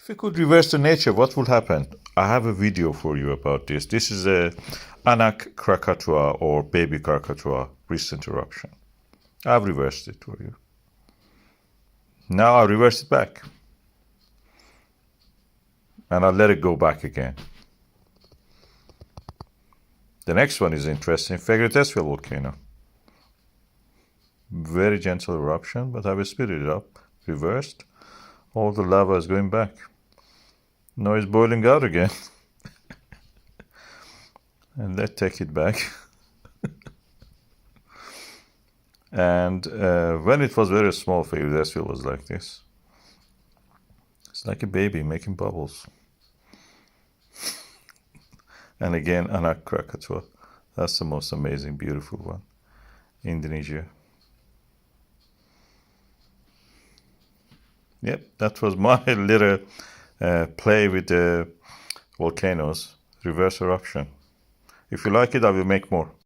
If you could reverse the nature, what would happen? I have a video for you about this. This is a Anak Krakatoa or baby Krakatoa recent eruption. I've reversed it for you. Now I'll reverse it back. And I'll let it go back again. The next one is interesting. Fagradalsfjall volcano. Very gentle eruption, but I will speed it up. Reversed. All the lava is going back. Now it's boiling out again. And let's take it back. And when it was very small, Fagradalsfjall was like this. It's like a baby making bubbles. And again, Anak Krakatoa. That's the most amazing, beautiful one. Indonesia. Yep, that was my little play with the volcanoes. Reverse eruption. If you like it, I will make more.